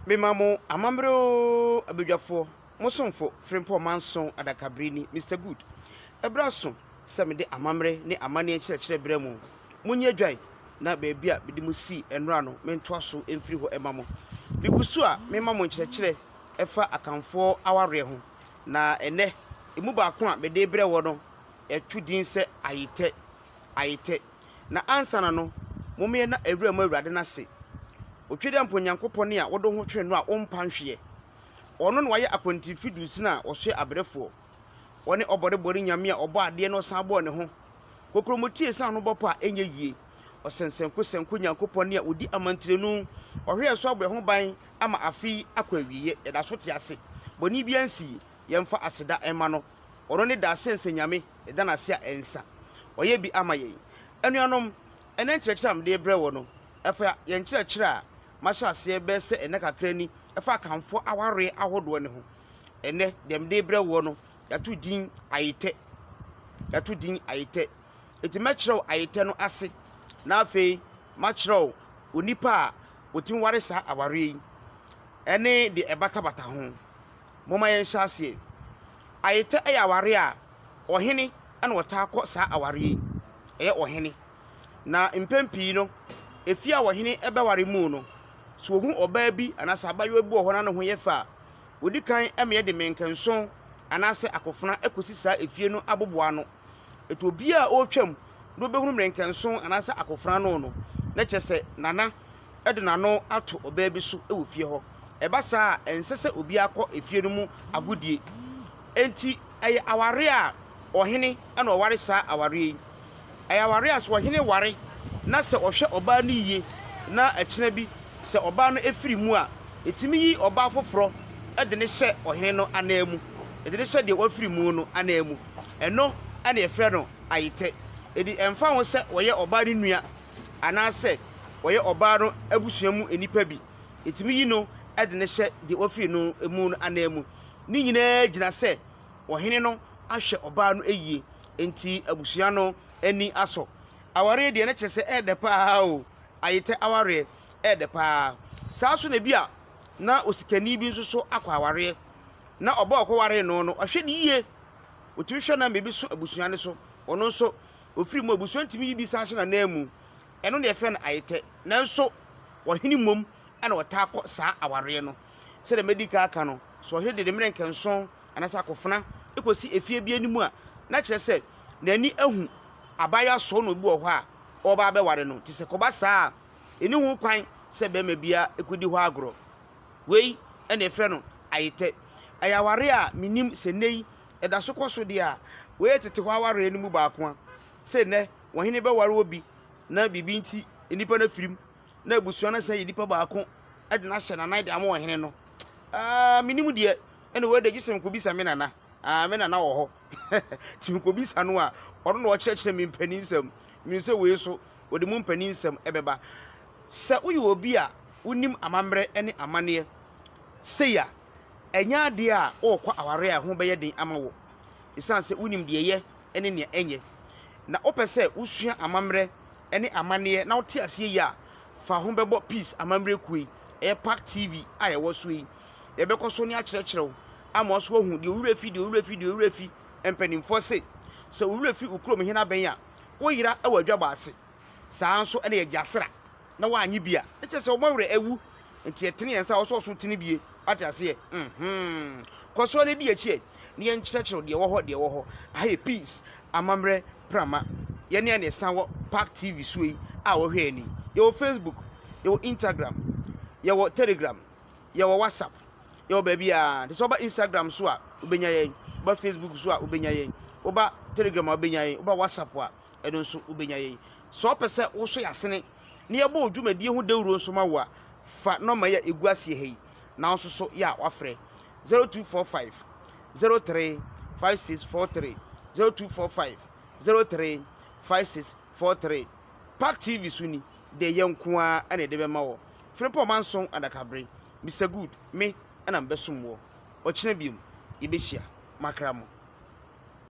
Memamo Amammerɛ abedwafo mosomfo Frimpong Manso Adakabere ni Mr. Good. Ebraso se me de Amammerɛ ne amane nkyerɛkyerɛ brɛ mu. Munye dwan na baabi a bidi mu si enra no mentoa so emfiri ho emamo. Bigusu a memamo nkyerɛkyerɛ efa akamfo awarɛ ho. Na ene emu baako a bede brɛ wo no etu din se AYETÄ. Na ansana no momye na ewura mu awurade na se. Otwede amponyankopɔne a wodo ho twe no a ompa nhwe ono no waye akwantifi dusina ɔso aberɛfo one ɔbɔrebɔre nyame a ɔbɔ ade no san bɔ ne ho kokromotie san no bɔpɔ a enye yie ɔsensenko nyankopɔne a odi amantirenu ɔhwe so abɔ ho ban ama afi akwawiye yɛda so te ase bɔni bia nsi yɛmfa aseda ɛma no ɔno ne da sense nyame ɛda na se a ensa ɔyɛ bi ama yɛn anuanom ɛne nkyerɛkyerɛ am de brɛ wɔ no ɛfa yɛnkyerɛkyerɛ a mahyase be se ene kakra ni efa kanfo aware ahodo ne ho ene dem de brɛ wo no yatu din AYETÄ eti makyerɛw AYETÄ no ase na afei makyerɛw onipa a otin ware sa aware yi ene de ebatabata ho moma yɛn hyase AYETÄ ɛyɛ aware a ɔhene ana wɔta akɔ sa aware yi ɛyɛ ɔhene na mpempi no efia ɔhene ɛbɛware mu no so ohu oba bi anasa abayo bu ho na no ho yefa odi kan eme de menkenso anase akofuna ekosi sa efie no aboboa no eto obi a otwam no behunu menkenso anase akofuna no na kyese nana ede nano ato oba bi so ewo fie ho eba sa ensese obi akọ efie no mu agodie enti eye aware a ohene na oware sa aware yi eye aware a so ohene ware na se ohwe oba ni yie na ekena bi se oba no efiri mu a etimi yi oba foforo e de ne hye ohene no anamu e de ne hye de wafiri mu no anamu eno ana efre no AYETÄ edi emfa ho se woye oba ni nua anase woye oba no abusuamu enipa bi etimi yi no e de ne hye de wafiri no emu no anamu ni nyina gina se ohene no ahwe oba no eyie enti abusua no ani aso aware de ne kyese e de pa o AYETÄ AWAREƐ ede pa saa so na bi a na osikani bi nso so akwa aware na oba okoware no no ohwe ni yie otimi hwe na mebi so abusua ne so ono nso ofiri mu abusua ntimi bi sa hye na namu eno na efe na AYETÄ nanso wohini mom ana wota akọ saa aware no se de medical aka no so ohwe de mrenkenso anasa akofuna ekosi efie bi animu a na kire se nani ahu abaya so no bi wo ho a oba abɛware no ti se koba saa eni hu kwan se be ma bia ekudi ho agro wei ene efre no AYETÄ ayaware a minim se nei eda so koso de a wei tete ho aware ni mu baako a se ne wohene be ware obi na bibi nti enipa na firim na abusuo na se enipa baako ade na hye na nan de am wohene no minim de ene wei de gisem ko bisa me nana me nana wo ho tim ko bisa no a ɔno na ɔkyerɛkyerɛ me mpaninsam mi se wei so wode mu mpaninsam ebeba se uyi obi a unim Amammerɛ ene amane se ya enya ade a okɔ aware a ho bɛyɛ den ama wo isan se unim de ye ene ne enye na opese usua Amammerɛ ene amane na wote ase ya fa ho bɛbɔ peace Amammerɛ kui PAK TV a ye wo so yi ye bɛkɔ so ne akyerɛkyerɛw ama so hu de owura fi empanimfo se owura fi ukrom hina ben a wo yira awadwa baase saa nso ene ye gyasra na wanyi bia eche se omawre ewu enti etene yensa wo so tene bie atase ye koso ne di echi ne ye nkyerɛkyerɛ de wo ho aye peace Amammerɛ prama ye ne ne san wo PAK TV so yi a wo hwe ani ye wo Facebook ye wo Instagram ye wo Telegram ye wo WhatsApp ye wo baby a de so ba Instagram so a obenya ye ba Facebook so a obenya ye oba Telegram a obenya ye oba WhatsApp a eno nso obenya ye so pese wo so yasene ne yebo dwumadie ho dawuro nso ma wo fa no ma ya eguasie hei na nso so ya wafrɛ 0245 035643 0245 035643 PAK TV suni de yenkoa ana de be ma wo Frimpong Manso Adakabere Mr. Good me ana mbesom wo o kyena biom yebehia makramo